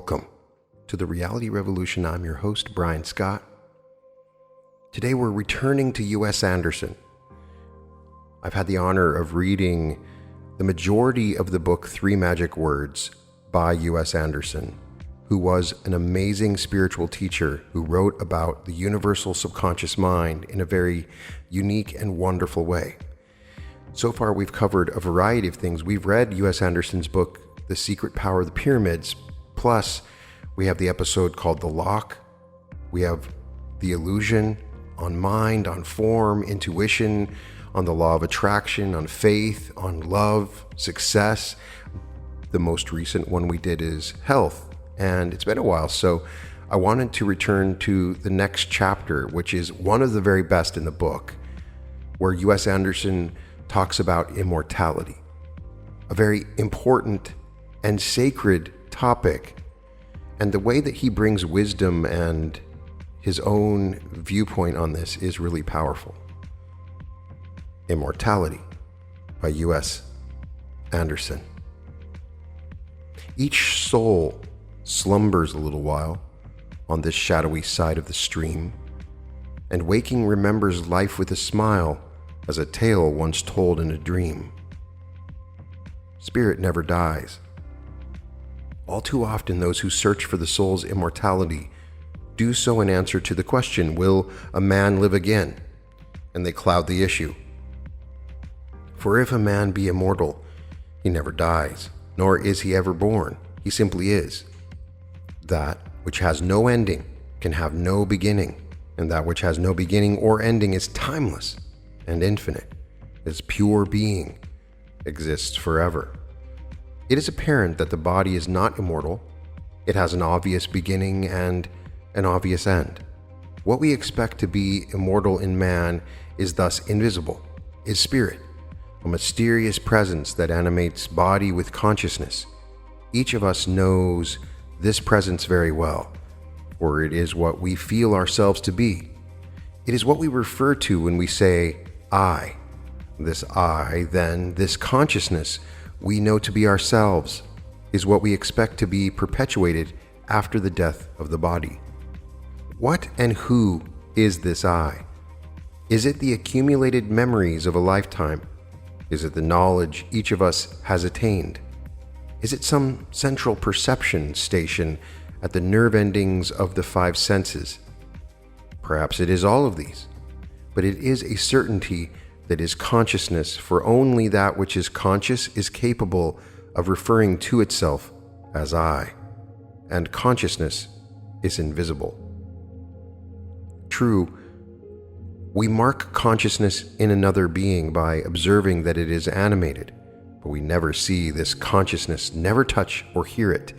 Welcome to the Reality Revolution. I'm your host, Brian Scott. Today we're returning to US Andersen. I've had the honor of reading the majority of the book 3 Magic Words by US Andersen, who was an amazing spiritual teacher who wrote about the universal subconscious mind in a very unique and wonderful way. So far we've covered a variety of things. We've read US Andersen's book, The Secret Power of the Pyramids, plus we have the episode called The Lock. We have the illusion on mind, on form, intuition, on the law of attraction, on faith, on love, success. The most recent one we did is health, and it's been a while, so I wanted to return to the next chapter, which is one of the very best in the book, where US Andersen talks about immortality, a very important and sacred topic, and the way that he brings wisdom and his own viewpoint on this is really powerful. Immortality by US Andersen. Each soul slumbers a little while on this shadowy side of the stream, and waking remembers life with a smile as a tale once told in a dream. Spirit never dies. All too often, those who search for the soul's immortality do so in answer to the question, will a man live again? And they cloud the issue. For if a man be immortal, he never dies, nor is he ever born. He simply is. That which has no ending can have no beginning, and that which has no beginning or ending is timeless and infinite. Its pure being exists forever. It is apparent that the body is not immortal. It has an obvious beginning and an obvious end. What we expect to be immortal in man is thus invisible, is spirit, a mysterious presence that animates body with consciousness. Each of us knows this presence very well, for it is what we feel ourselves to be. It is what we refer to when we say, I. This I, then, this consciousness we know to be ourselves, is what we expect to be perpetuated after the death of the body. What and who is this I? Is it the accumulated memories of a lifetime? Is it the knowledge each of us has attained? Is it some central perception station at the nerve endings of the 5 senses? Perhaps it is all of these, but it is a certainty that is consciousness, for only that which is conscious is capable of referring to itself as I, and consciousness is invisible. True, we mark consciousness in another being by observing that it is animated, but we never see this consciousness, never touch or hear it.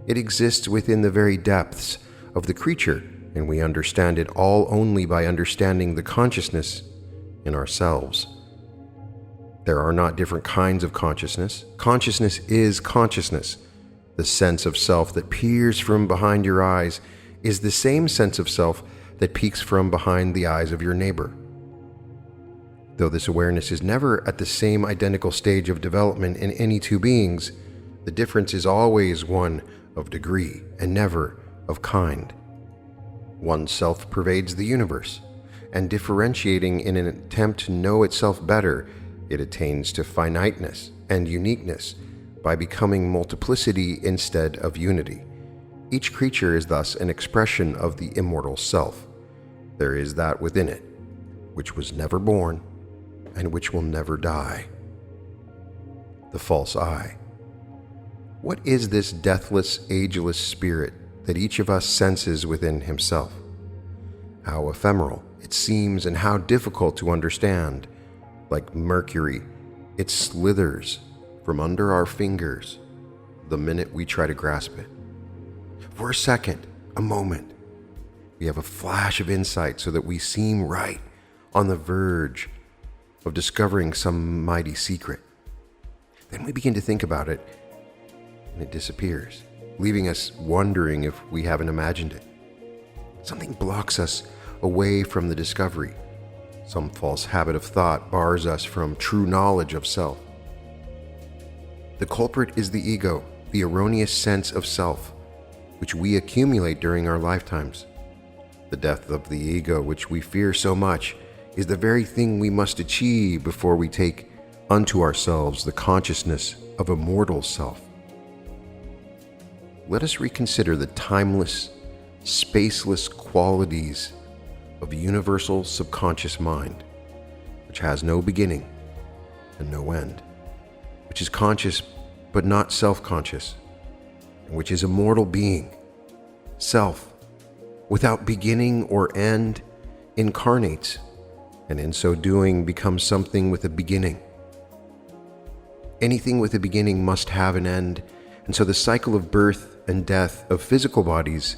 It exists within the very depths of the creature, and we understand it all only by understanding the consciousness in ourselves. There are not different kinds of consciousness. Consciousness is consciousness. The sense of self that peers from behind your eyes is the same sense of self that peeks from behind the eyes of your neighbor. Though this awareness is never at the same identical stage of development in any two beings, the difference is always one of degree and never of kind. One self pervades the universe, and differentiating in an attempt to know itself better, it attains to finiteness and uniqueness by becoming multiplicity instead of unity. Each creature is thus an expression of the immortal self. There is that within it, which was never born and which will never die. The false I. What is this deathless, ageless spirit that each of us senses within himself? How ephemeral it seems and how difficult to understand. Like mercury, it slithers from under our fingers the minute we try to grasp it. For a second, a moment, we have a flash of insight so that we seem right on the verge of discovering some mighty secret. Then we begin to think about it, and it disappears, leaving us wondering if we haven't imagined it. Something blocks us away from the discovery. Some false habit of thought bars us from true knowledge of self. The culprit is the ego, the erroneous sense of self. which we accumulate during our lifetimes. The death of the ego, which we fear so much, is the very thing we must achieve before we take unto ourselves the consciousness of a mortal self. Let us reconsider the timeless, spaceless qualities of universal subconscious mind, which has no beginning and no end, which is conscious but not self-conscious, and which is a mortal being. Self, without beginning or end, incarnates, and in so doing becomes something with a beginning. Anything with a beginning must have an end, and so the cycle of birth and death of physical bodies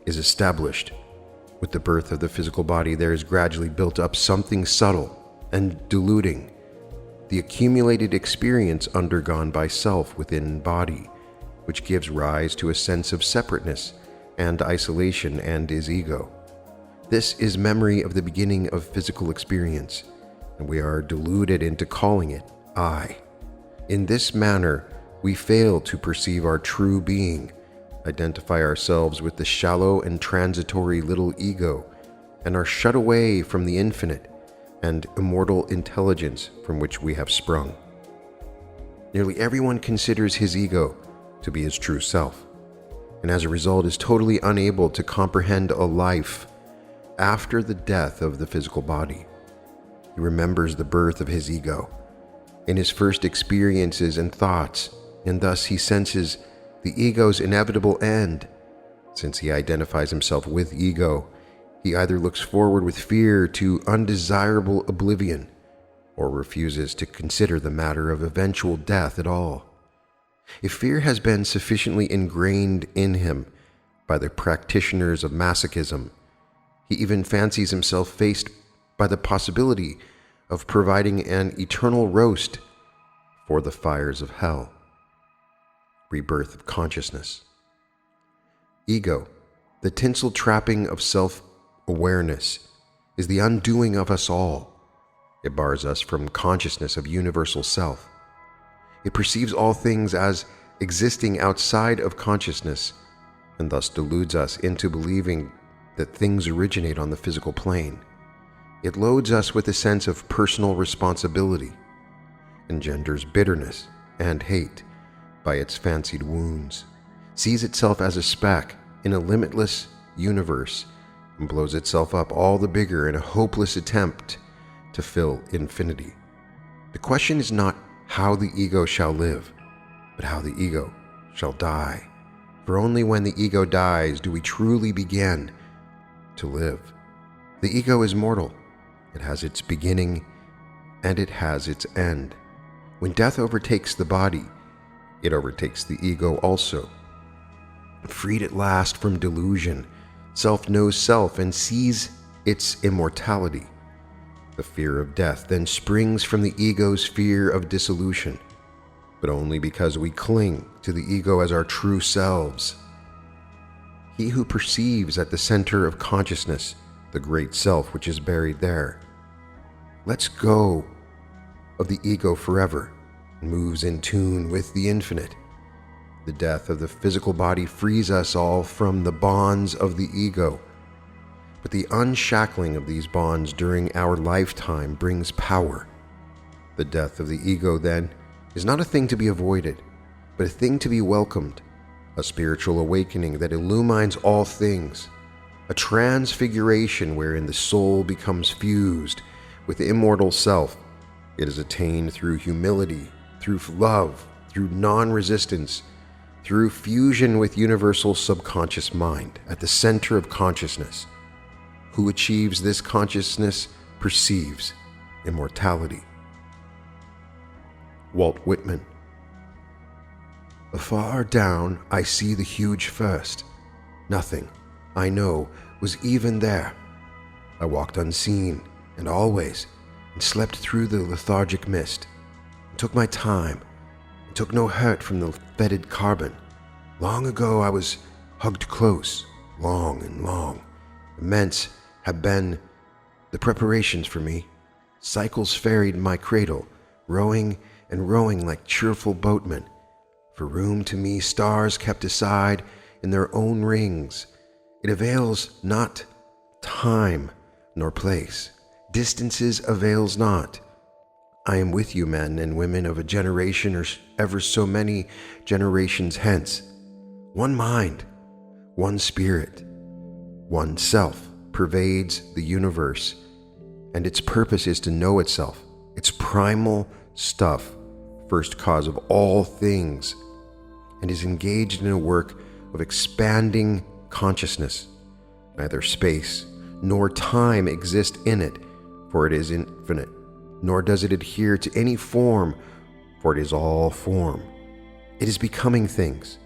is established. With the birth of the physical body, there is gradually built up something subtle and diluting, the accumulated experience undergone by self within body, which gives rise to a sense of separateness and isolation and is ego. This is memory of the beginning of physical experience, and we are deluded into calling it I. In this manner, we fail to perceive our true being, identify ourselves with the shallow and transitory little ego, and are shut away from the infinite and immortal intelligence from which we have sprung. Nearly everyone considers his ego to be his true self, and as a result is totally unable to comprehend a life after the death of the physical body. He remembers the birth of his ego in his first experiences and thoughts, and thus he senses the ego's inevitable end. Since he identifies himself with ego, he either looks forward with fear to undesirable oblivion, or refuses to consider the matter of eventual death at all. If fear has been sufficiently ingrained in him by the practitioners of masochism, he even fancies himself faced by the possibility of providing an eternal roast for the fires of hell. Rebirth of consciousness. Ego, the tinsel trapping of self-awareness, is the undoing of us all. It bars us from consciousness of universal self. It perceives all things as existing outside of consciousness, and thus deludes us into believing that things originate on the physical plane. It loads us with a sense of personal responsibility, engenders bitterness and hate by its fancied wounds, sees itself as a speck in a limitless universe, and blows itself up all the bigger in a hopeless attempt to fill infinity. The question is not how the ego shall live, but how the ego shall die. For only when the ego dies do we truly begin to live. The ego is mortal. It has its beginning and it has its end. When death overtakes the body, it overtakes the ego also. Freed at last from delusion, self knows self and sees its immortality. The fear of death then springs from the ego's fear of dissolution, but only because we cling to the ego as our true selves. He who perceives at the center of consciousness the great self which is buried there, lets go of the ego forever and moves in tune with the infinite. The death of the physical body frees us all from the bonds of the ego, but the unshackling of these bonds during our lifetime brings power. The death of the ego, then, is not a thing to be avoided, but a thing to be welcomed, a spiritual awakening that illumines all things, a transfiguration wherein the soul becomes fused with the immortal self. It is attained through humility, through love, through non-resistance, through fusion with universal subconscious mind at the center of consciousness. Who achieves this consciousness perceives immortality. Walt Whitman. Afar down I see the huge first. Nothing, I know, was even there. I walked unseen, and always, and slept through the lethargic mist, and took my time, and took no hurt from the fetid carbon. Long ago I was hugged close, long and long. Immense have been the preparations for me. Cycles ferried my cradle, rowing and rowing like cheerful boatmen. For room to me stars kept aside in their own rings. It avails not time nor place. Distances avails not. I am with you, men and women of a generation or ever so many generations hence. One mind, one spirit, one self pervades the universe, and its purpose is to know itself, its primal stuff, first cause of all things, and is engaged in a work of expanding consciousness. Neither space nor time exist in it, for it is infinite, nor does it adhere to any form, for it is all form. It is becoming things.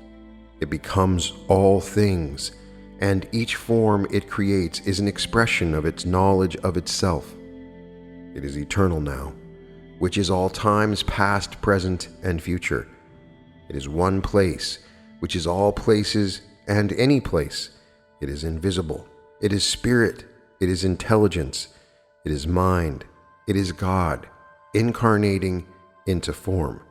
It becomes all things, and each form it creates is an expression of its knowledge of itself. It is eternal now, which is all times past, present, and future. It is one place, which is all places and any place. It is invisible. It is spirit. It is intelligence. It is mind. It is God, incarnating into form.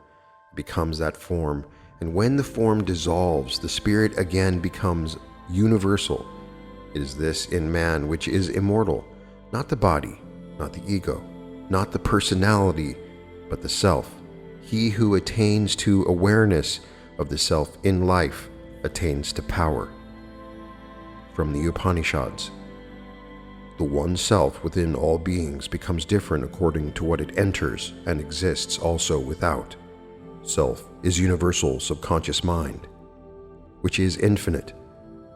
It becomes that form, and when the form dissolves, the spirit again becomes universal. It is this in man which is immortal, not the body, not the ego, not the personality, but the self. He who attains to awareness of the self in life attains to power. From the Upanishads. The one self within all beings becomes different according to what it enters and exists also without. Self is universal subconscious mind, which is infinite.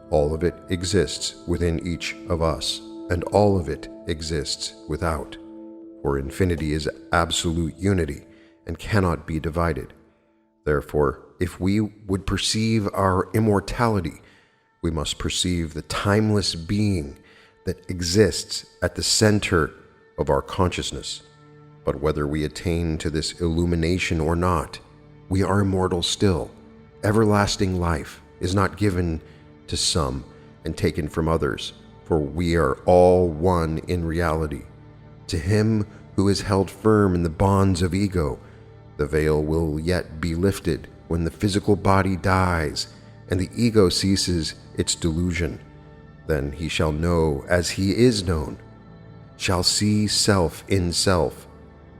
All of it exists within each of us, and all of it exists without. For infinity is absolute unity and cannot be divided. Therefore, if we would perceive our immortality, we must perceive the timeless being that exists at the center of our consciousness. But whether we attain to this illumination or not, we are immortal still. Everlasting life is not given to some and taken from others, for we are all one in reality. To him who is held firm in the bonds of ego, the veil will yet be lifted when the physical body dies and the ego ceases its delusion. Then he shall know as he is known, shall see self in self,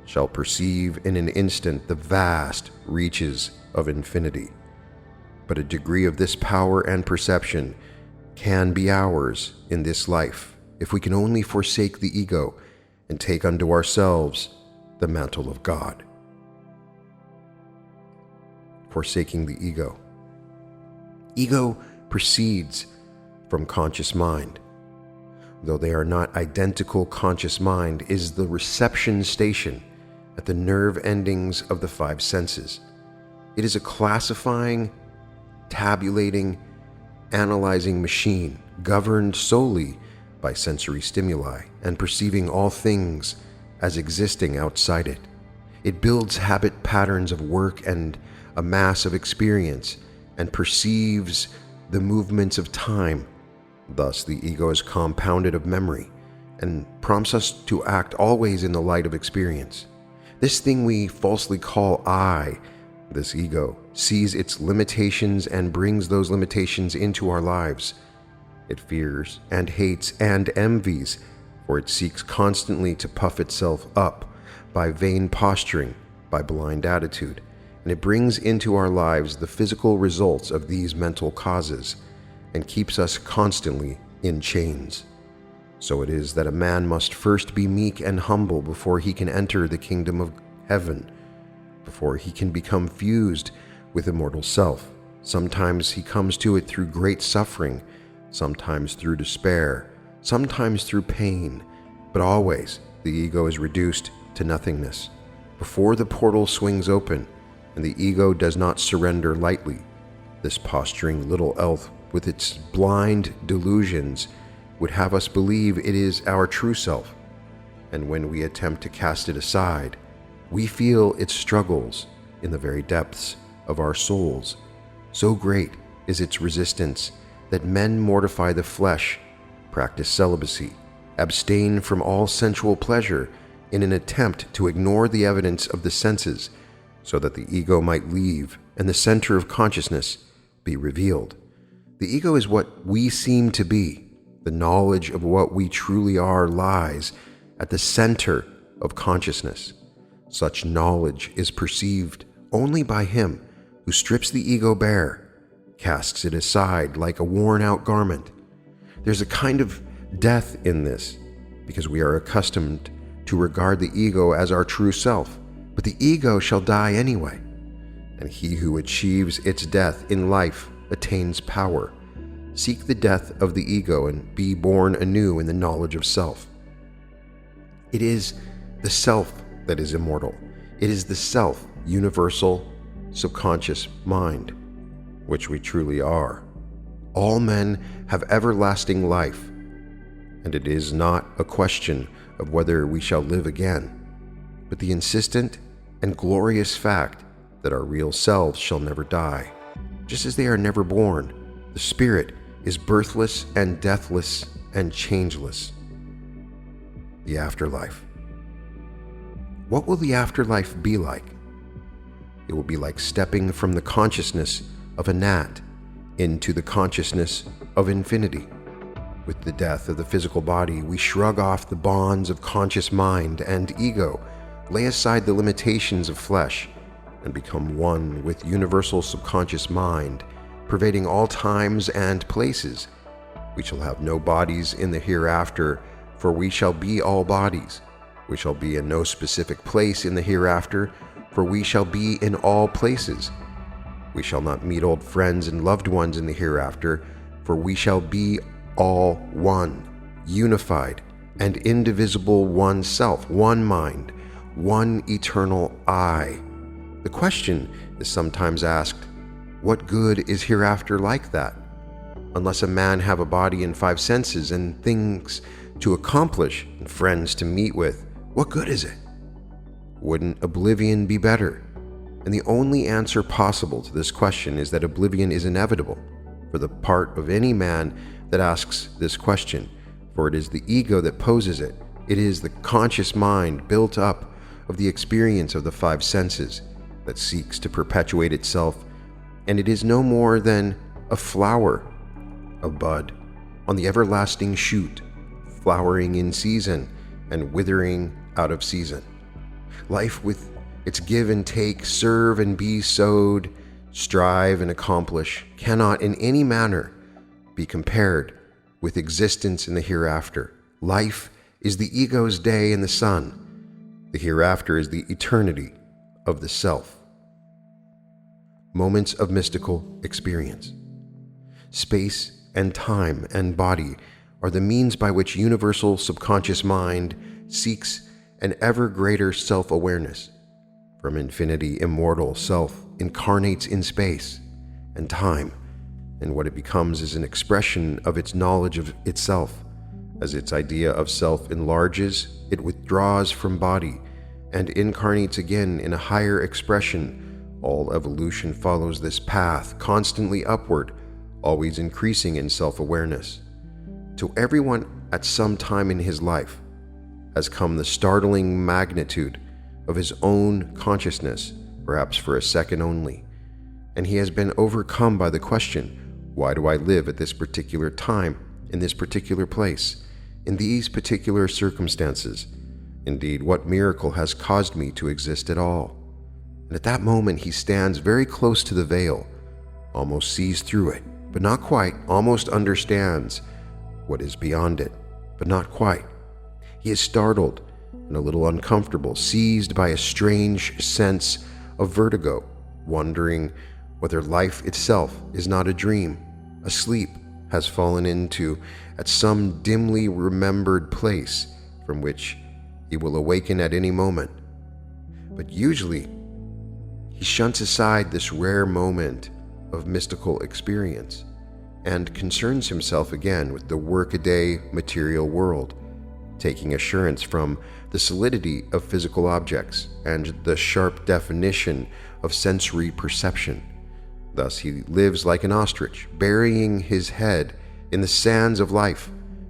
shall perceive in an instant the vast reaches of infinity. But a degree of this power and perception can be ours in this life if we can only forsake the ego and take unto ourselves the mantle of God. Forsaking the ego. Ego proceeds from conscious mind. Though they are not identical, conscious mind is the reception station at the nerve endings of the five senses. It is a classifying, tabulating, analyzing machine governed solely by sensory stimuli and perceiving all things as existing outside it. It builds habit patterns of work and a mass of experience and perceives the movements of time. Thus, the ego is compounded of memory and prompts us to act always in the light of experience. This thing we falsely call I, this ego, sees its limitations and brings those limitations into our lives. It fears and hates and envies, for it seeks constantly to puff itself up by vain posturing, by blind attitude, and it brings into our lives the physical results of these mental causes and keeps us constantly in chains. So it is that a man must first be meek and humble before he can enter the kingdom of heaven, before he can become fused with immortal self. Sometimes he comes to it through great suffering, sometimes through despair, sometimes through pain, but always the ego is reduced to nothingness. Before the portal swings open, and the ego does not surrender lightly, this posturing little elf with its blind delusions would have us believe it is our true self, and when we attempt to cast it aside, we feel its struggles in the very depths of our souls. So great is its resistance that men mortify the flesh, practice celibacy, abstain from all sensual pleasure in an attempt to ignore the evidence of the senses, so that the ego might leave and the center of consciousness be revealed. The ego is what we seem to be. The knowledge of what we truly are lies at the center of consciousness. Such knowledge is perceived only by him who strips the ego bare, casts it aside like a worn-out garment. There's a kind of death in this, because we are accustomed to regard the ego as our true self, but the ego shall die anyway, and he who achieves its death in life attains power. Seek the death of the ego and be born anew in the knowledge of self. It is the self that is immortal. It is the self, universal, subconscious mind, which we truly are. All men have everlasting life, and it is not a question of whether we shall live again, but the insistent and glorious fact that our real selves shall never die. Just as they are never born, the spirit is birthless and deathless and changeless. The afterlife. What will the afterlife be like? It will be like stepping from the consciousness of a gnat into the consciousness of infinity. With the death of the physical body, we shrug off the bonds of conscious mind and ego, lay aside the limitations of flesh, and become one with universal subconscious mind, pervading all times and places. We shall have no bodies in the hereafter, for we shall be all bodies. We shall be in no specific place in the hereafter, for we shall be in all places. We shall not meet old friends and loved ones in the hereafter, for we shall be all one, unified and indivisible, one self, one mind, one eternal I. The question is sometimes asked, what good is hereafter like that? Unless a man have a body and 5 senses and things to accomplish and friends to meet with, what good is it? Wouldn't oblivion be better? And the only answer possible to this question is that oblivion is inevitable for the part of any man that asks this question, for it is the ego that poses it. It is the conscious mind built up of the experience of the 5 senses that seeks to perpetuate itself, and it is no more than a flower, a bud, on the everlasting shoot, flowering in season and withering out of season. Life with its give and take, serve and be sowed, strive and accomplish, cannot in any manner be compared with existence in the hereafter. Life is the ego's day in the sun. The hereafter is the eternity of the self. Moments of mystical experience. Space and time and body are the means by which universal subconscious mind seeks an ever greater self-awareness. From infinity, immortal self incarnates in space and time, and what it becomes is an expression of its knowledge of itself. As its idea of self enlarges, it withdraws from body and incarnates again in a higher expression. All evolution follows this path, constantly upward, always increasing in self-awareness. To everyone at some time in his life has come the startling magnitude of his own consciousness, perhaps for a second only, and he has been overcome by the question, why do I live at this particular time, in this particular place, in these particular circumstances? Indeed, what miracle has caused me to exist at all? And at that moment he stands very close to the veil, almost sees through it, but not quite, almost understands what is beyond it, but not quite. He is startled and a little uncomfortable, seized by a strange sense of vertigo, wondering whether life itself is not a dream, a sleep has fallen into at some dimly remembered place from which he will awaken at any moment. But usually, he shunts aside this rare moment of mystical experience and concerns himself again with the workaday material world, taking assurance from the solidity of physical objects and the sharp definition of sensory perception. Thus he lives like an ostrich, burying his head in the sands of life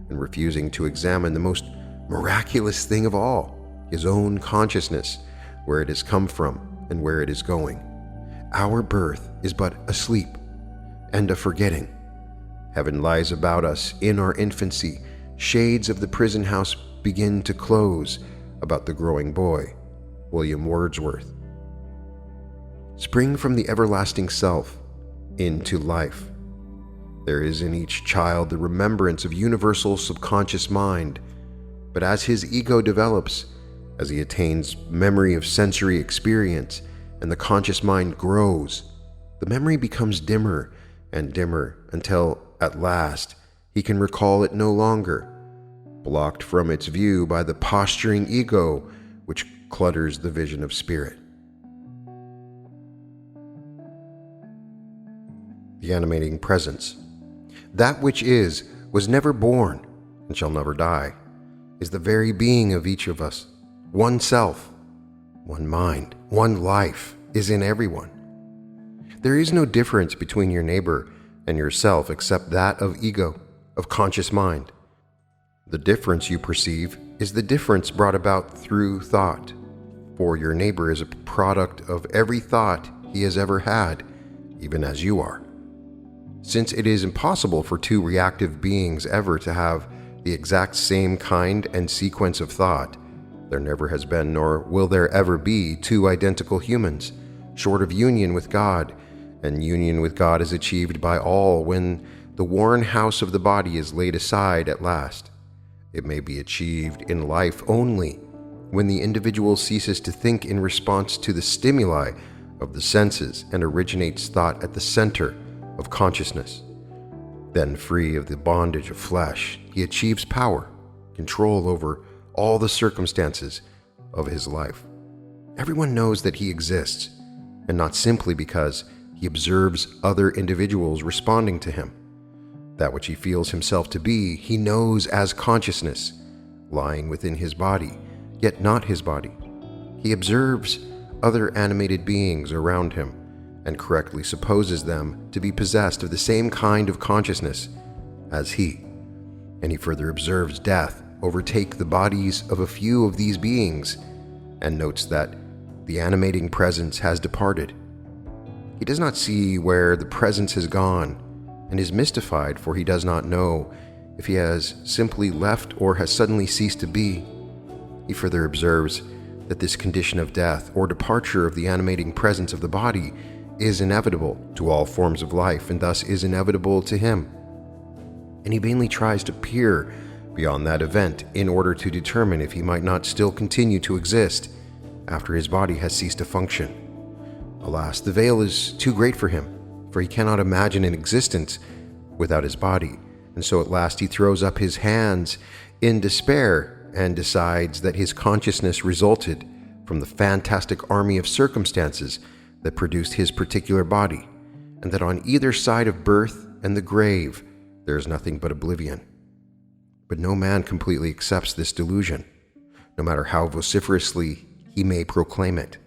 and refusing to examine the most miraculous thing of all, his own consciousness, where it has come from and where it is going. Our birth is but a sleep and a forgetting. Heaven lies about us in our infancy. Shades of the prison house begin to close about the growing boy. William Wordsworth. Spring from the everlasting self into life. There is in each child the remembrance of universal subconscious mind, but as his ego develops, as he attains memory of sensory experience and the conscious mind grows, the memory becomes dimmer and dimmer until, at last, he can recall it no longer, blocked from its view by the posturing ego which clutters the vision of spirit. The animating presence. That which is, was never born, and shall never die, is the very being of each of us. One self, one mind, one life is in everyone. There is no difference between your neighbor and yourself except that of ego, of conscious mind. The difference you perceive is the difference brought about through thought, for your neighbor is a product of every thought he has ever had, even as you are. Since it is impossible for two reactive beings ever to have the exact same kind and sequence of thought, there never has been nor will there ever be two identical humans, short of union with God, and union with God is achieved by all when the worn house of the body is laid aside at last. It may be achieved in life only when the individual ceases to think in response to the stimuli of the senses and originates thought at the center of consciousness. Then, free of the bondage of flesh, he achieves power, control over all the circumstances of his life. Everyone knows that he exists, and not simply because he observes other individuals responding to him. That which he feels himself to be, he knows as consciousness, lying within his body, yet not his body. He observes other animated beings around him, and correctly supposes them to be possessed of the same kind of consciousness as he. And he further observes death overtake the bodies of a few of these beings, and notes that the animating presence has departed. He does not see where the presence has gone, and is mystified, for he does not know if he has simply left or has suddenly ceased to be. He further observes that this condition of death or departure of the animating presence of the body is inevitable to all forms of life, and thus is inevitable to him. And he vainly tries to peer beyond that event in order to determine if he might not still continue to exist after his body has ceased to function. Alas, the veil is too great for him, for he cannot imagine an existence without his body, and so at last he throws up his hands in despair and decides that his consciousness resulted from the fantastic army of circumstances that produced his particular body, and that on either side of birth and the grave there is nothing but oblivion. But no man completely accepts this delusion, no matter how vociferously he may proclaim it,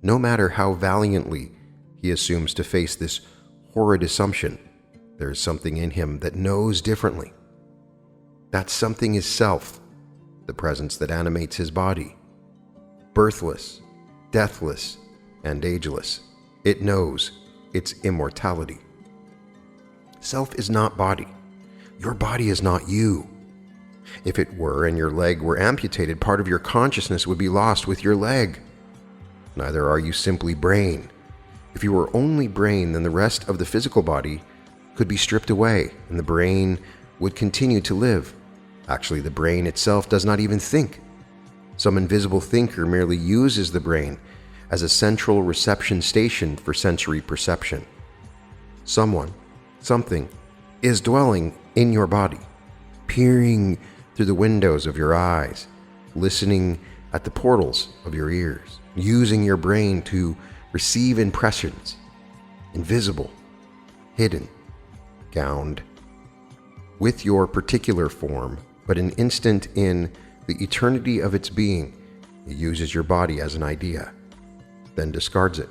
no matter how valiantly he assumes to face this horrid assumption. There is something in him that knows differently. That something is self, the presence that animates his body. Birthless, deathless, and ageless, it knows its immortality. Self is not body. Your body is not you. If it were and your leg were amputated, part of your consciousness would be lost with your leg. Neither are you simply brain. If you were only brain, then the rest of the physical body could be stripped away, and the brain would continue to live. Actually, the brain itself does not even think. Some invisible thinker merely uses the brain as a central reception station for sensory perception. Someone, something, is dwelling in your body, peering through the windows of your eyes, listening at the portals of your ears, using your brain to receive impressions, invisible, hidden, gowned, with your particular form, but an instant in the eternity of its being, it uses your body as an idea, then discards it,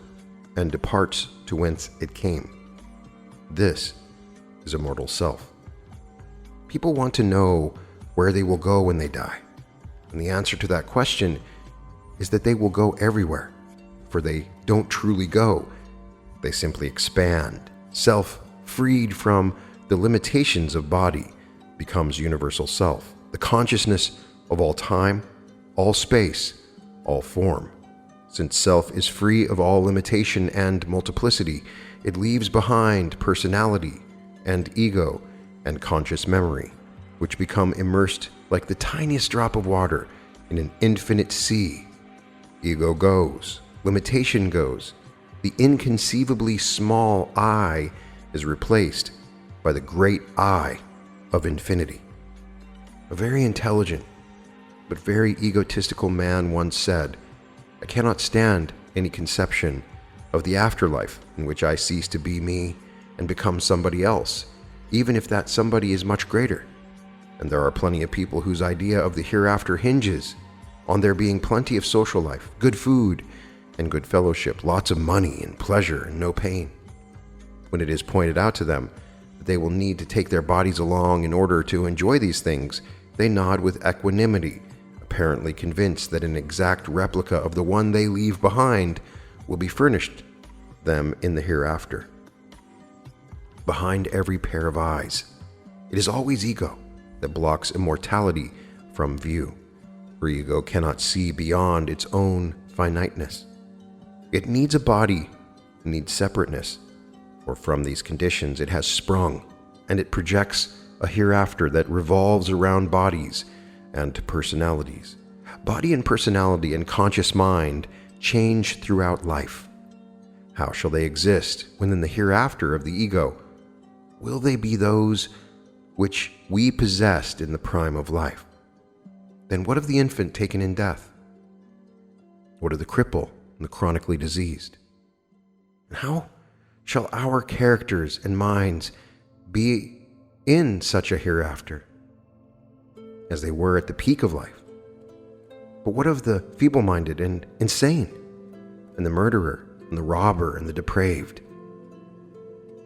and departs to whence it came. This is immortal self. People want to know where they will go when they die, and the answer to that question is that they will go everywhere, for they don't truly go. They simply expand, self freed from the limitations of body becomes universal self, the consciousness of all time, all space, all form. Since self is free of all limitation and multiplicity, it leaves behind personality and ego and conscious memory, which become immersed like the tiniest drop of water in an infinite sea. Ego goes, limitation goes, the inconceivably small I is replaced by the great I of infinity. A very intelligent but very egotistical man once said, "I cannot stand any conception of the afterlife in which I cease to be me and become somebody else, even if that somebody is much greater." And there are plenty of people whose idea of the hereafter hinges on there being plenty of social life, good food and good fellowship, lots of money and pleasure and no pain. When it is pointed out to them that they will need to take their bodies along in order to enjoy these things, they nod with equanimity, apparently convinced that an exact replica of the one they leave behind will be furnished them in the hereafter. Behind every pair of eyes, it is always ego that blocks immortality from view, for ego cannot see beyond its own finiteness. It needs a body, needs separateness, for from these conditions it has sprung, and it projects a hereafter that revolves around bodies and personalities. Body and personality and conscious mind change throughout life. How shall they exist when in the hereafter of the ego? Will they be those which we possessed in the prime of life? Then what of the infant taken in death? What of the cripple and the chronically diseased? And how shall our characters and minds be in such a hereafter as they were at the peak of life? But what of the feeble-minded and insane, and the murderer and the robber and the depraved?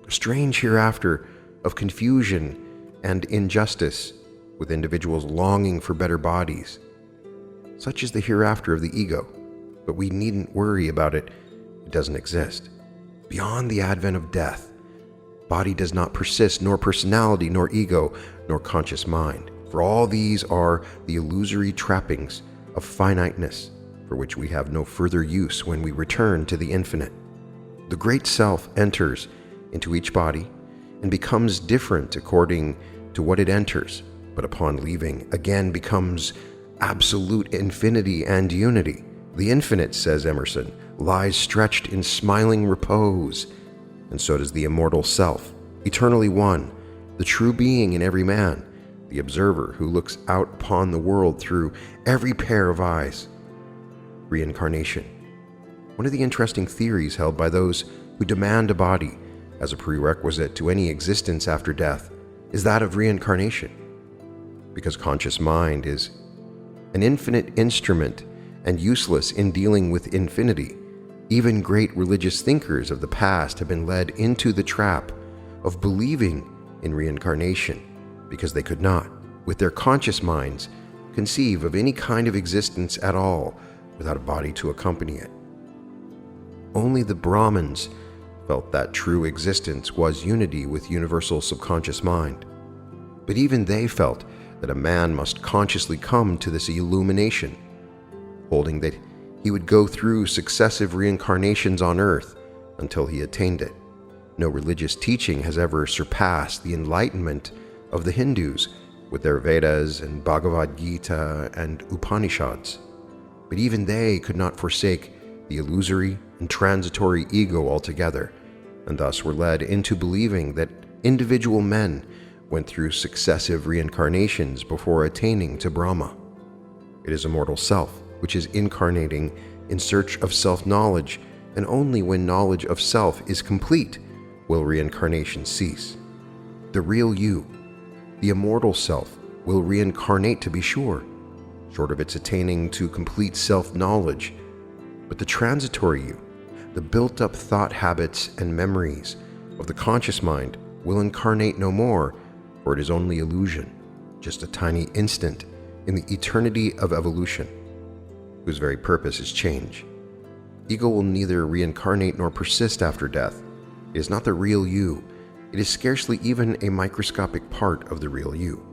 A strange hereafter of confusion and injustice, with individuals longing for better bodies. Such is the hereafter of the ego, but we needn't worry about it. It doesn't exist. Beyond the advent of death, body does not persist, nor personality, nor ego, nor conscious mind. For all these are the illusory trappings of finiteness, for which we have no further use when we return to the infinite. The great self enters into each body and becomes different according to what it enters, but upon leaving, again becomes absolute infinity and unity. The infinite, says Emerson, lies stretched in smiling repose, and so does the immortal self, eternally one, the true being in every man, the observer who looks out upon the world through every pair of eyes. Reincarnation. One of the interesting theories held by those who demand a body as a prerequisite to any existence after death is that of reincarnation. Because conscious mind is an infinite instrument and useless in dealing with infinity, even great religious thinkers of the past have been led into the trap of believing in reincarnation because they could not, with their conscious minds, conceive of any kind of existence at all without a body to accompany it. Only the Brahmins felt that true existence was unity with universal subconscious mind. But even they felt that a man must consciously come to this illumination, holding that he would go through successive reincarnations on earth until he attained it. No religious teaching has ever surpassed the enlightenment of the Hindus with their Vedas and Bhagavad Gita and Upanishads. But even they could not forsake the illusory and transitory ego altogether, and thus were led into believing that individual men went through successive reincarnations before attaining to Brahma. It is immortal self which is incarnating in search of self-knowledge, and only when knowledge of self is complete will reincarnation cease. The real you, the immortal self, will reincarnate to be sure, short of its attaining to complete self-knowledge. But the transitory you, the built-up thought habits and memories of the conscious mind, will incarnate no more, for it is only illusion, just a tiny instant in the eternity of evolution, whose very purpose is change. Ego will neither reincarnate nor persist after death. It is not the real you, it is scarcely even a microscopic part of the real you.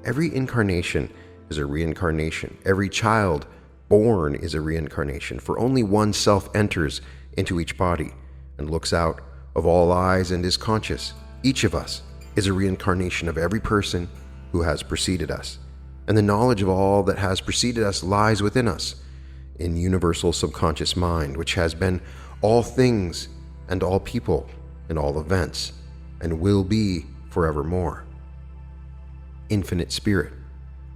Every incarnation is a reincarnation. Every child born is a reincarnation, for only one self enters into each body and looks out of all eyes and is conscious. Each of us is a reincarnation of every person who has preceded us, and the knowledge of all that has preceded us lies within us, in universal subconscious mind, which has been all things and all people and all events, and will be forevermore. Infinite Spirit.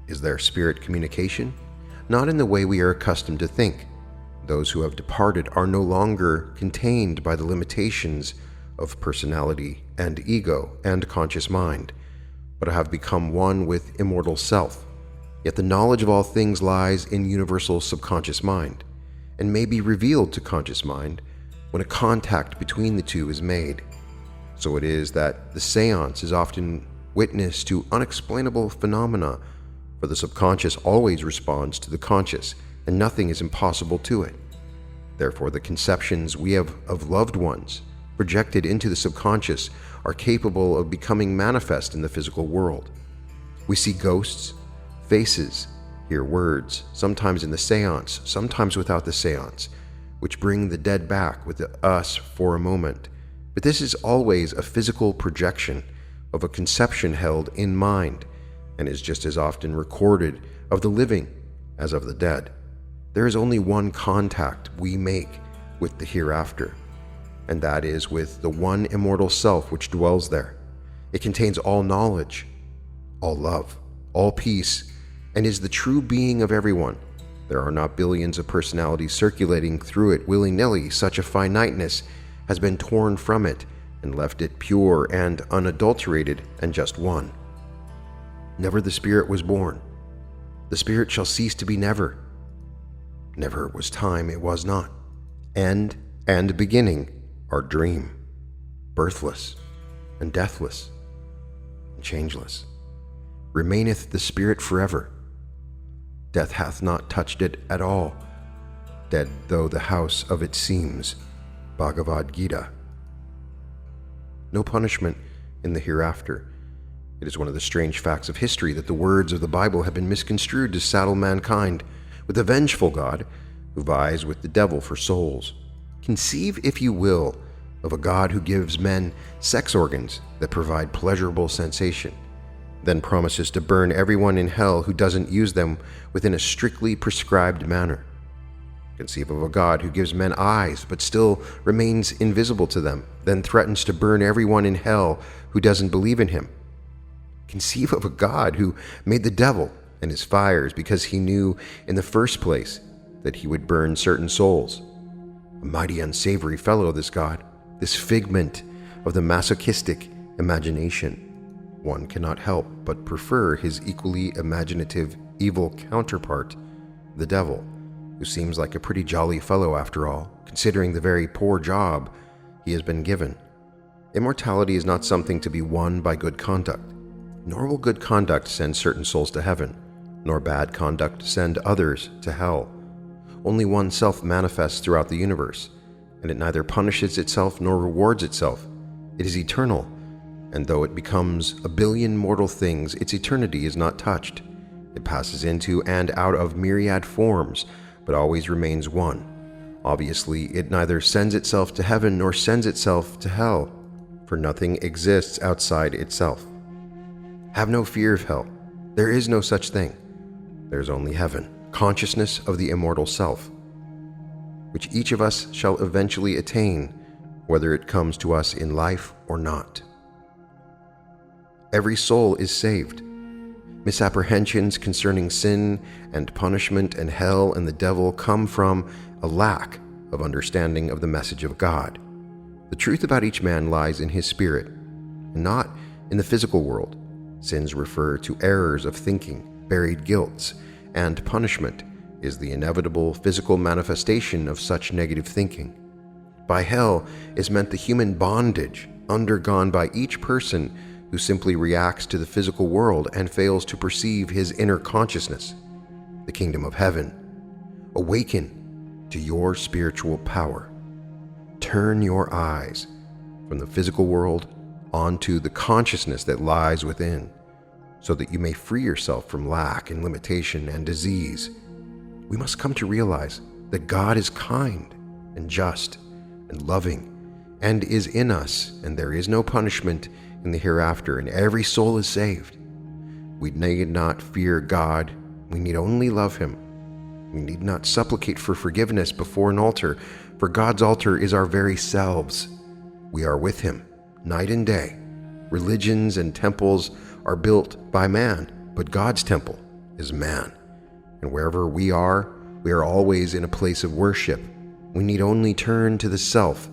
Is there spirit communication? Not in the way we are accustomed to think. Those who have departed are no longer contained by the limitations of personality and ego and conscious mind, but have become one with immortal self. Yet the knowledge of all things lies in universal subconscious mind, and may be revealed to conscious mind when a contact between the two is made. So it is that the seance is often witness to unexplainable phenomena, for the subconscious always responds to the conscious, and nothing is impossible to it. Therefore, the conceptions we have of loved ones projected into the subconscious are capable of becoming manifest in the physical world. We see ghosts, faces, hear words, sometimes in the seance, sometimes without the seance, which bring the dead back with us for a moment. But this is always a physical projection of a conception held in mind, and is just as often recorded of the living as of the dead. There is only one contact we make with the hereafter, and that is with the one immortal self which dwells there. It contains all knowledge, all love, all peace, and is the true being of everyone. There are not billions of personalities circulating through it willy-nilly. Such a finiteness has been torn from it and left it pure and unadulterated and just one. Never the Spirit was born. The Spirit shall cease to be never. Never was time, it was not. End and beginning are dream, birthless and deathless and changeless. Remaineth the Spirit forever. Death hath not touched it at all, dead though the house of it seems. Bhagavad Gita. No punishment in the hereafter. It is one of the strange facts of history that the words of the Bible have been misconstrued to saddle mankind with a vengeful God who vies with the devil for souls. Conceive, if you will, of a God who gives men sex organs that provide pleasurable sensation, then promises to burn everyone in hell who doesn't use them within a strictly prescribed manner. Conceive of a God who gives men eyes but still remains invisible to them, then threatens to burn everyone in hell who doesn't believe in him. Conceive of a God who made the devil and his fires because he knew in the first place that he would burn certain souls. A mighty unsavory fellow, this God, this figment of the masochistic imagination. One cannot help but prefer his equally imaginative evil counterpart, the devil, who seems like a pretty jolly fellow after all, considering the very poor job he has been given. Immortality is not something to be won by good conduct, nor will good conduct send certain souls to heaven, nor bad conduct send others to hell. Only one self manifests throughout the universe, and it neither punishes itself nor rewards itself. It is eternal, and though it becomes a billion mortal things, its eternity is not touched. It passes into and out of myriad forms, but always remains one. Obviously, it neither sends itself to heaven nor sends itself to hell, for nothing exists outside itself. Have no fear of hell. There is no such thing. There is only heaven, consciousness of the immortal self, which each of us shall eventually attain, whether it comes to us in life or not. Every soul is saved. Misapprehensions concerning sin and punishment and hell and the devil come from a lack of understanding of the message of God. The truth about each man lies in his spirit, and not in the physical world. Sins refer to errors of thinking, buried guilts, and punishment is the inevitable physical manifestation of such negative thinking. By hell is meant the human bondage undergone by each person who simply reacts to the physical world and fails to perceive his inner consciousness, the kingdom of heaven. Awaken to your spiritual power. Turn your eyes from the physical world onto the consciousness that lies within, so that you may free yourself from lack and limitation and disease. We must come to realize that God is kind and just and loving and is in us, and there is no punishment in the hereafter, and every soul is saved. We need not fear God, we need only love Him. We need not supplicate for forgiveness before an altar, for God's altar is our very selves. We are with Him night and day. Religions and temples are built by man, but God's temple is man. And wherever we are always in a place of worship. We need only turn to the self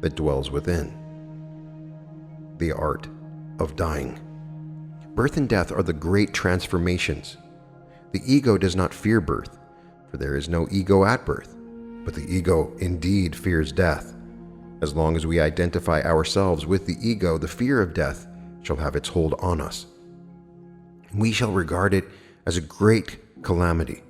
that dwells within. The art of dying. Birth and death are the great transformations. The ego does not fear birth, for there is no ego at birth, but the ego indeed fears death. As long as we identify ourselves with the ego, the fear of death shall have its hold on us. We shall regard it as a great calamity.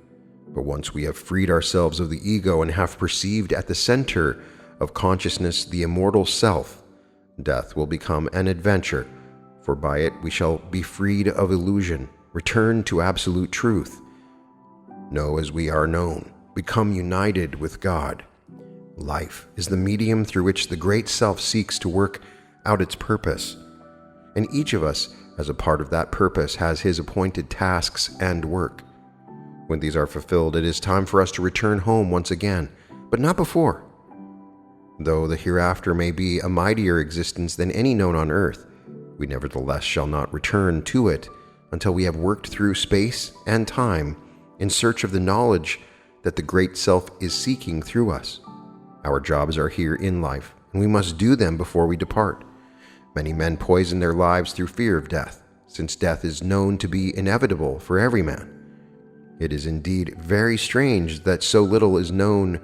But once we have freed ourselves of the ego and have perceived at the center of consciousness the immortal self, death will become an adventure, for by it we shall be freed of illusion, return to absolute truth, know as we are known, become united with God. Life is the medium through which the great self seeks to work out its purpose, and each of us, as a part of that purpose, has his appointed tasks and work. When these are fulfilled, it is time for us to return home once again, but not before. Though the hereafter may be a mightier existence than any known on earth, we nevertheless shall not return to it until we have worked through space and time in search of the knowledge that the great self is seeking through us. Our jobs are here in life, and we must do them before we depart. Many men poison their lives through fear of death, since death is known to be inevitable for every man. It is indeed very strange that so little is known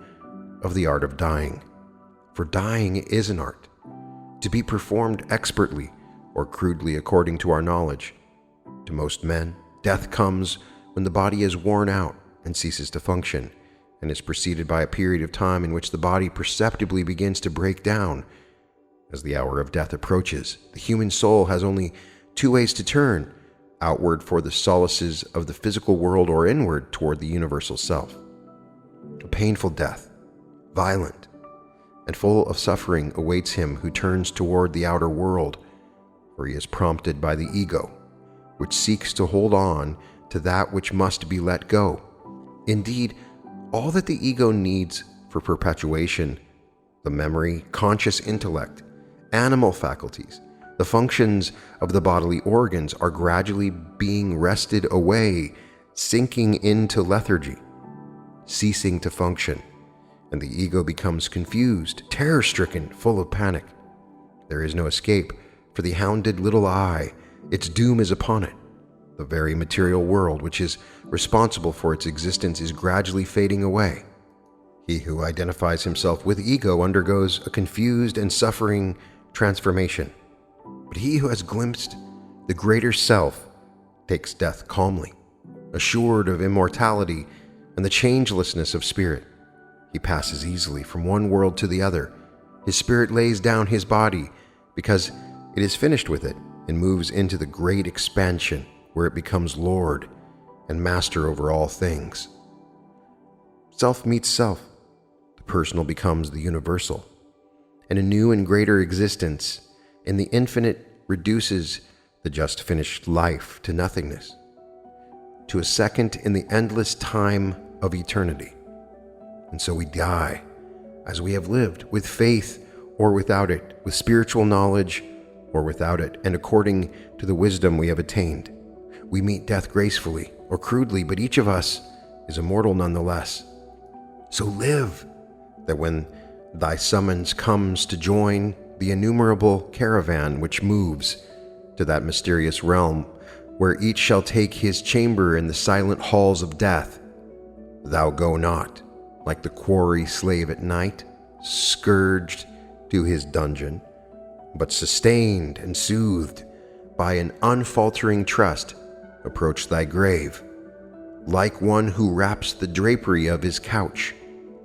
of the art of dying. For dying is an art, to be performed expertly or crudely according to our knowledge. To most men, death comes when the body is worn out and ceases to function, and is preceded by a period of time in which the body perceptibly begins to break down. As the hour of death approaches, the human soul has only two ways to turn: outward for the solaces of the physical world, or inward toward the universal self. A painful death, violent and full of suffering, awaits him who turns toward the outer world, for he is prompted by the ego, which seeks to hold on to that which must be let go. Indeed, all that the ego needs for perpetuation, the memory, conscious intellect, animal faculties, the functions of the bodily organs, are gradually being wrested away, sinking into lethargy, ceasing to function, and the ego becomes confused, terror-stricken, full of panic. There is no escape for the hounded little I. Its doom is upon it. The very material world which is responsible for its existence is gradually fading away. He who identifies himself with ego undergoes a confused and suffering transformation. But he who has glimpsed the greater self takes death calmly, assured of immortality and the changelessness of spirit. He passes easily from one world to the other. His spirit lays down his body because it is finished with it, and moves into the great expansion where it becomes Lord and master over all things. Self meets self. The personal becomes the universal, and a new and greater existence in the infinite reduces the just finished life to nothingness, to a second in the endless time of eternity. And so we die as we have lived, with faith or without it, with spiritual knowledge or without it, and according to the wisdom we have attained. We meet death gracefully or crudely, but each of us is immortal nonetheless. So live, that when thy summons comes to join the innumerable caravan which moves to that mysterious realm, where each shall take his chamber in the silent halls of death, thou go not, like the quarry slave at night, scourged to his dungeon, but sustained and soothed by an unfaltering trust, approach thy grave, like one who wraps the drapery of his couch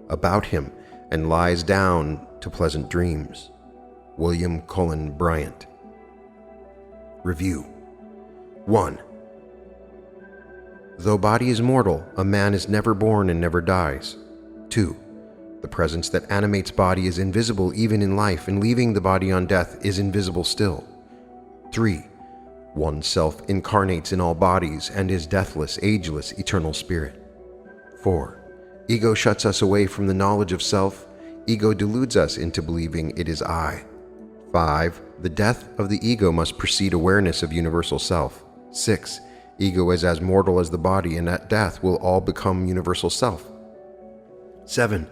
about him and lies down to pleasant dreams. William Cullen Bryant. Review. 1. Though body is mortal, a man is never born and never dies. 2. The presence that animates body is invisible even in life, and leaving the body on death is invisible still. 3. One self incarnates in all bodies and is deathless, ageless, eternal spirit. 4. Ego shuts us away from the knowledge of self. Ego deludes us into believing it is I. 5. The death of the ego must precede awareness of universal self. 6. Ego is as mortal as the body, and at death will all become universal self. 7.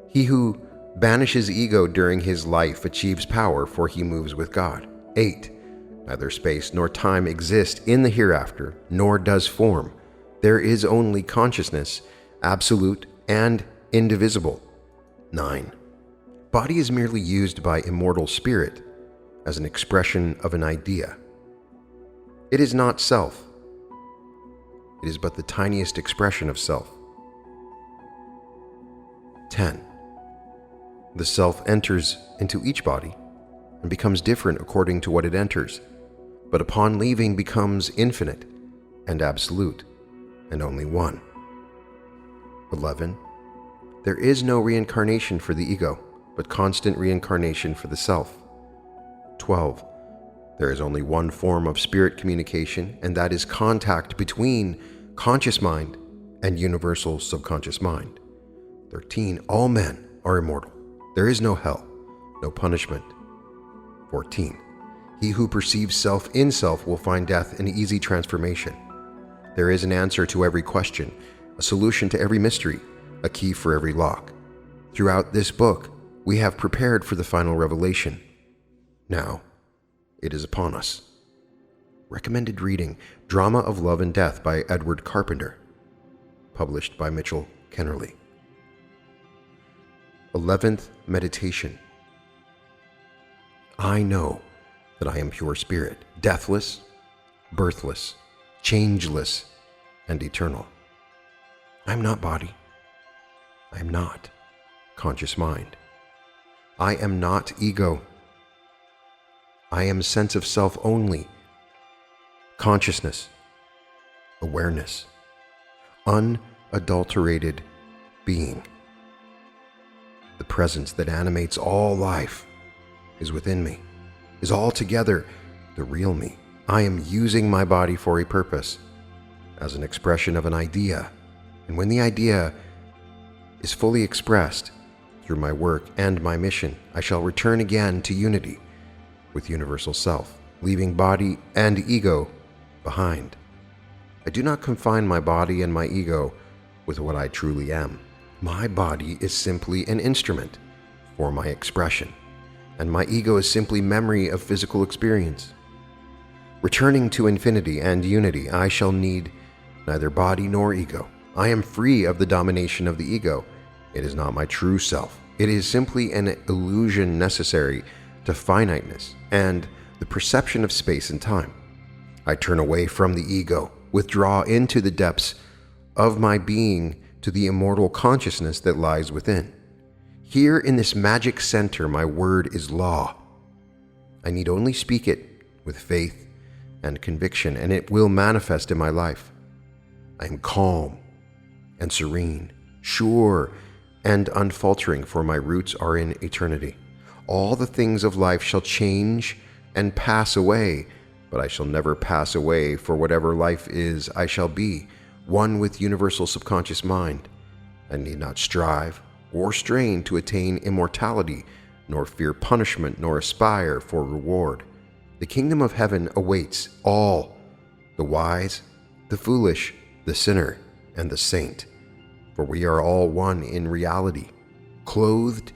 He who banishes ego during his life achieves power, for he moves with God. 8. Neither space nor time exist in the hereafter, nor does form. There is only consciousness, absolute and indivisible. 9. Body is merely used by immortal spirit as an expression of an idea. It is not self. It is but the tiniest expression of self. 10. The self enters into each body and becomes different according to what it enters, but upon leaving becomes infinite and absolute, and only one. 11. There is no reincarnation for the ego, but constant reincarnation for the self. 12. There is only one form of spirit communication, and that is contact between conscious mind and universal subconscious mind. 13. All men are immortal. There is no hell, no punishment. 14. He who perceives self in self will find death an easy transformation. There is an answer to every question, a solution to every mystery, a key for every lock. Throughout this book, we have prepared for the final revelation. Now, it is upon us. Recommended reading, Drama of Love and Death by Edward Carpenter. Published by Mitchell Kennerly. 11th Meditation. I know that I am pure spirit, deathless, birthless, changeless, and eternal. I am not body. I am not conscious mind. I am not ego. I am sense of self only, consciousness, awareness, unadulterated being. The presence that animates all life is within me, is altogether the real me. I am using my body for a purpose, as an expression of an idea, and when the idea is fully expressed through my work and my mission, I shall return again to unity with universal self, leaving body and ego behind. I do not confine my body and my ego with what I truly am. My body is simply an instrument for my expression, and my ego is simply memory of physical experience. Returning to infinity and unity, I shall need neither body nor ego. I am free of the domination of the ego. It is not my true self. It is simply an illusion necessary to finiteness and the perception of space and time. I turn away from the ego, withdraw into the depths of my being to the immortal consciousness that lies within. Here in this magic center, my word is law. I need only speak it with faith and conviction, and it will manifest in my life. I am calm and serene, sure and unfaltering, for my roots are in eternity. All the things of life shall change and pass away, but I shall never pass away, for whatever life is, I shall be one with universal subconscious mind. I need not strive or strain to attain immortality, nor fear punishment, nor aspire for reward. The kingdom of heaven awaits all, the wise, the foolish, the sinner, and the saint, for we are all one in reality, clothed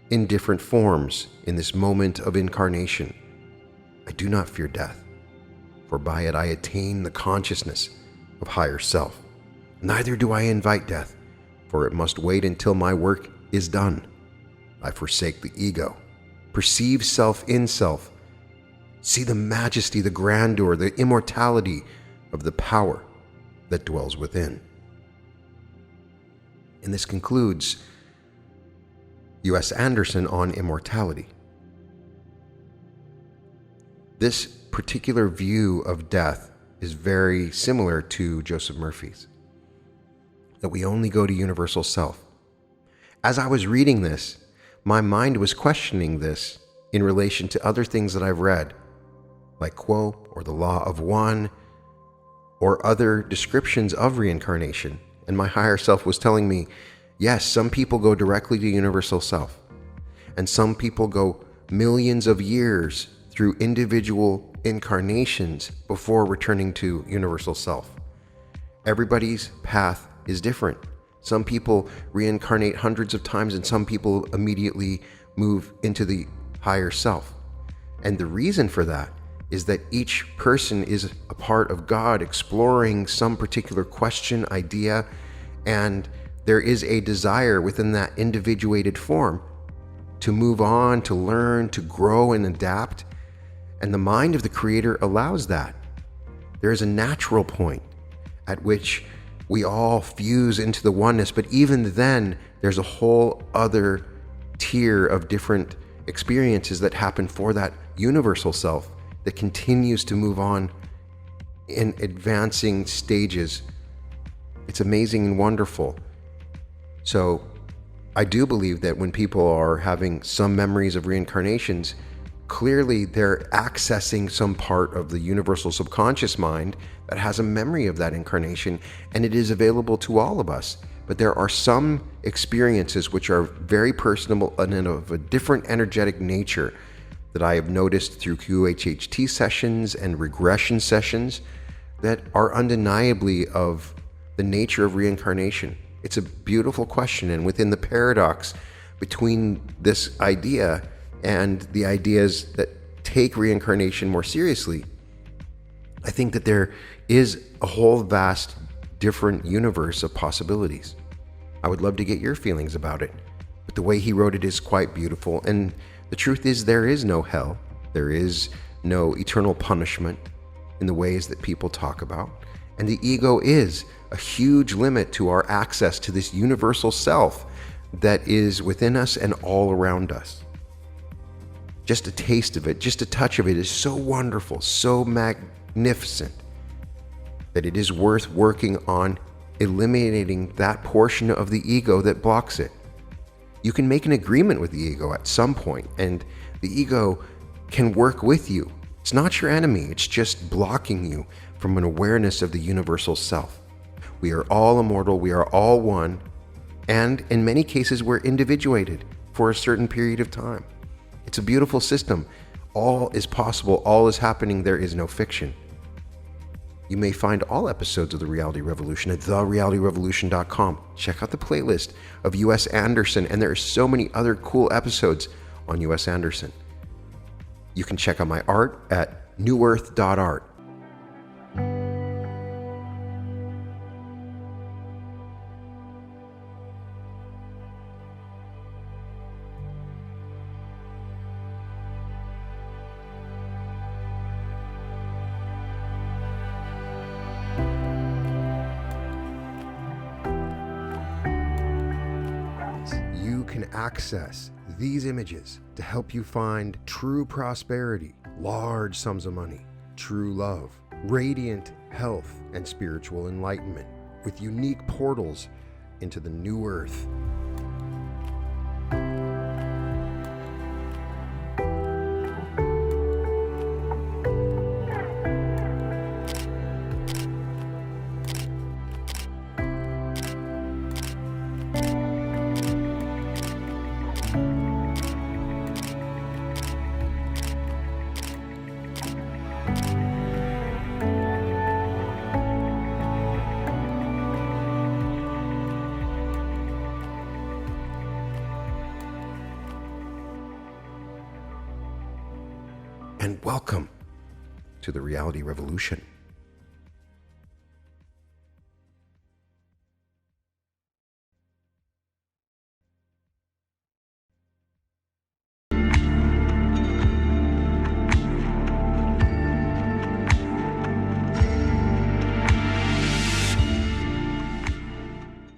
in different forms in this moment of incarnation. I do not fear death, for by it I attain the consciousness of higher self. Neither do I invite death, for it must wait until my work is done. I forsake the ego, perceive self in self, see the majesty, the grandeur, the immortality of the power that dwells within. And this concludes US Andersen on Immortality. This particular view of death is very similar to Joseph Murphy's, that we only go to universal self. As I was reading this, my mind was questioning this in relation to other things that I've read, like Quo or the Law of One, or other descriptions of reincarnation. And my higher self was telling me, yes, some people go directly to universal self, and some people go millions of years through individual incarnations before returning to universal self. Everybody's path is different. Some people reincarnate hundreds of times, and some people immediately move into the higher self. And the reason for that is that each person is a part of God exploring some particular question, idea, and there is a desire within that individuated form to move on, to learn, to grow and adapt. And the mind of the Creator allows that. There is a natural point at which we all fuse into the oneness, but even then, there's a whole other tier of different experiences that happen for that universal self that continues to move on in advancing stages. It's amazing and wonderful. So I do believe that when people are having some memories of reincarnations, clearly they're accessing some part of the universal subconscious mind that has a memory of that incarnation, and it is available to all of us. But there are some experiences which are very personal and of a different energetic nature that I have noticed through QHHT sessions and regression sessions that are undeniably of the nature of reincarnation. It's a beautiful question, and within the paradox between this idea and the ideas that take reincarnation more seriously, I think that there is a whole vast different universe of possibilities. I would love to get your feelings about it, but the way he wrote it is quite beautiful. And the truth is, there is no hell. There is no eternal punishment in the ways that people talk about. And the ego is a huge limit to our access to this universal self that is within us and all around us. Just a taste of it, just a touch of it is so wonderful, so magnificent, that it is worth working on eliminating that portion of the ego that blocks it. You can make an agreement with the ego at some point, and the ego can work with you. It's not your enemy, it's just blocking you from an awareness of the universal self. We are all immortal, we are all one, and in many cases we're individuated for a certain period of time. It's a beautiful system. All is possible, all is happening, there is no fiction. You may find all episodes of The Reality Revolution at therealityrevolution.com. Check out the playlist of US Andersen, and there are so many other cool episodes on US Andersen. You can check out my art at newearth.art. You can access these images to help you find true prosperity, large sums of money, true love, radiant health, and spiritual enlightenment with unique portals into the new earth. And welcome to the Reality Revolution.